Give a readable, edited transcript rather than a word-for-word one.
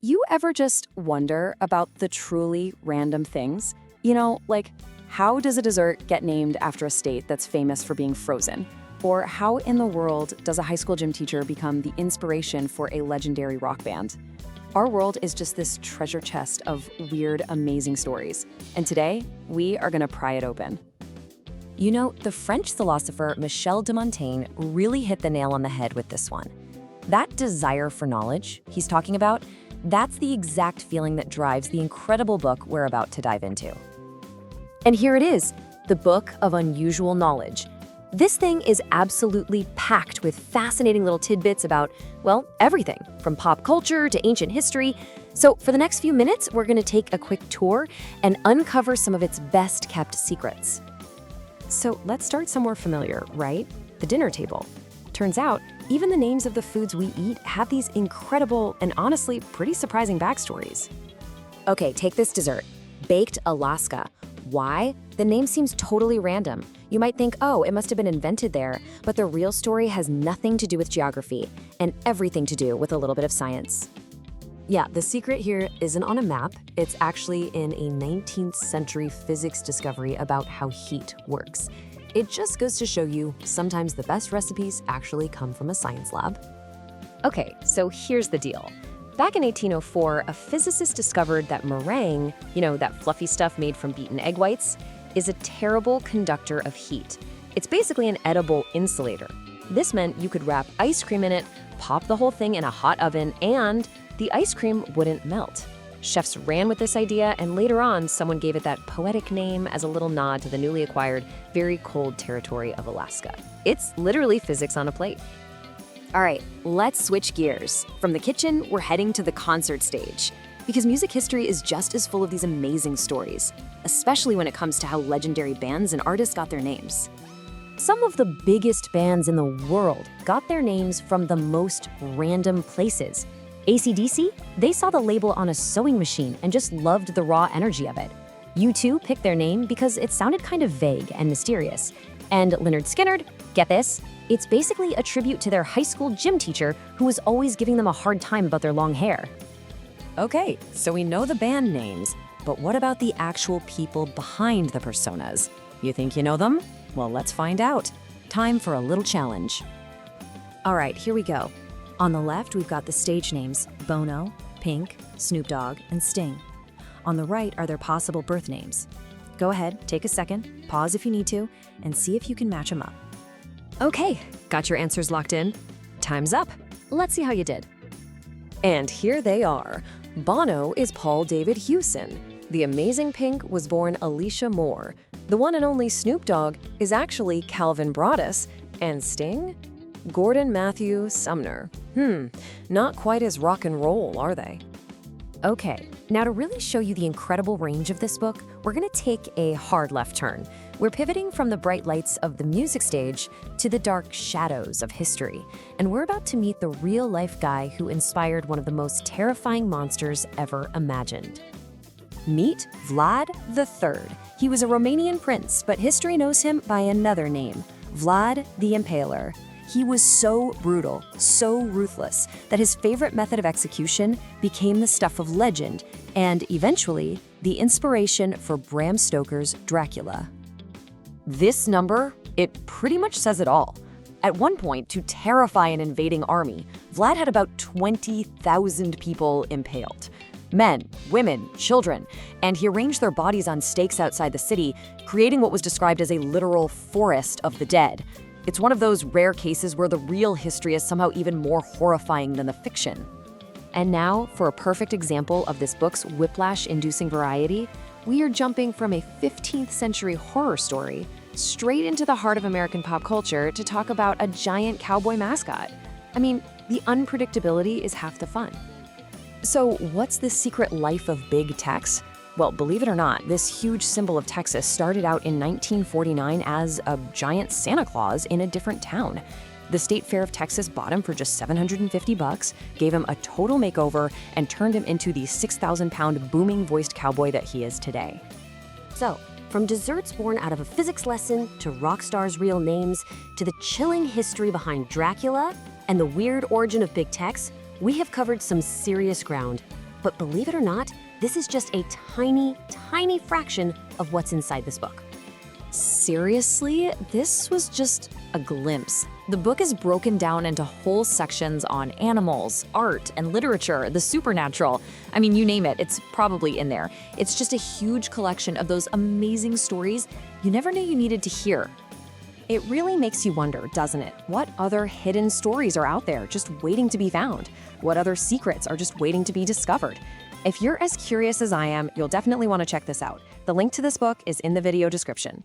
You ever just wonder about the truly random things? Like how does a dessert get named after a state that's famous for being frozen? Or how in the world does a high school gym teacher become the inspiration for a legendary rock band? Our world is just this treasure chest of weird, amazing stories. And today, we are going to pry it open. The French philosopher Michel de Montaigne really hit the nail on the head with this one. That desire for knowledge he's talking about, that's the exact feeling that drives the incredible book we're about to dive into. And here it is, the Book of Unusual Knowledge. This thing is absolutely packed with fascinating little tidbits about, well, everything, from pop culture to ancient history. So for the next few minutes, we're going to take a quick tour and uncover some of its best-kept secrets. So let's start somewhere familiar, right? The dinner table. Turns out, even the names of the foods we eat have these incredible and honestly pretty surprising backstories. Okay, take this dessert, Baked Alaska. Why? The name seems totally random. You might think, oh, it must have been invented there, but the real story has nothing to do with geography and everything to do with a little bit of science. Yeah, the secret here isn't on a map. It's actually in a 19th century physics discovery about how heat works. It just goes to show you, sometimes the best recipes actually come from a science lab. Okay, so here's the deal. Back in 1804, a physicist discovered that meringue, that fluffy stuff made from beaten egg whites, is a terrible conductor of heat. It's basically an edible insulator. This meant you could wrap ice cream in it, pop the whole thing in a hot oven, and the ice cream wouldn't melt. Chefs ran with this idea, and later on, someone gave it that poetic name as a little nod to the newly acquired, very cold territory of Alaska. It's literally physics on a plate. All right, let's switch gears. From the kitchen, we're heading to the concert stage. Because music history is just as full of these amazing stories, especially when it comes to how legendary bands and artists got their names. Some of the biggest bands in the world got their names from the most random places. AC/DC, they saw the label on a sewing machine and just loved the raw energy of it. U2 picked their name because it sounded kind of vague and mysterious. And Lynyrd Skynyrd, get this, it's basically a tribute to their high school gym teacher who was always giving them a hard time about their long hair. Okay, so we know the band names, but what about the actual people behind the personas? You think you know them? Well, let's find out. Time for a little challenge. All right, here we go. On the left, we've got the stage names, Bono, Pink, Snoop Dogg, and Sting. On the right are their possible birth names. Go ahead, take a second, pause if you need to, and see if you can match them up. Okay, got your answers locked in? Time's up. Let's see how you did. And here they are. Bono is Paul David Hewson. The amazing Pink was born Alicia Moore. The one and only Snoop Dogg is actually Calvin Broadus. And Sting? Gordon Matthew Sumner. Not quite as rock and roll, are they? Okay, now to really show you the incredible range of this book, we're going to take a hard left turn. We're pivoting from the bright lights of the music stage to the dark shadows of history, and we're about to meet the real-life guy who inspired one of the most terrifying monsters ever imagined. Meet Vlad III. He was a Romanian prince, but history knows him by another name, Vlad the Impaler. He was so brutal, so ruthless, that his favorite method of execution became the stuff of legend and, eventually, the inspiration for Bram Stoker's Dracula. This number, it pretty much says it all. At one point, to terrify an invading army, Vlad had about 20,000 people impaled. Men, women, children, and he arranged their bodies on stakes outside the city, creating what was described as a literal forest of the dead. It's one of those rare cases where the real history is somehow even more horrifying than the fiction. And now, for a perfect example of this book's whiplash-inducing variety, we are jumping from a 15th century horror story straight into the heart of American pop culture to talk about a giant cowboy mascot. I mean, the unpredictability is half the fun. So what's the secret life of big Tex? Well, believe it or not, this huge symbol of Texas started out in 1949 as a giant Santa Claus in a different town. The State Fair of Texas bought him for just $750, gave him a total makeover, and turned him into the 6,000-pound booming-voiced cowboy that he is today. So, from desserts born out of a physics lesson to rock stars' real names to the chilling history behind Dracula and the weird origin of Big Tex, we have covered some serious ground. But believe it or not, this is just a tiny, tiny fraction of what's inside this book. Seriously? This was just a glimpse. The book is broken down into whole sections on animals, art, and literature, the supernatural. I mean, you name it, it's probably in there. It's just a huge collection of those amazing stories you never knew you needed to hear. It really makes you wonder, doesn't it? What other hidden stories are out there just waiting to be found? What other secrets are just waiting to be discovered? If you're as curious as I am, you'll definitely want to check this out. The link to this book is in the video description.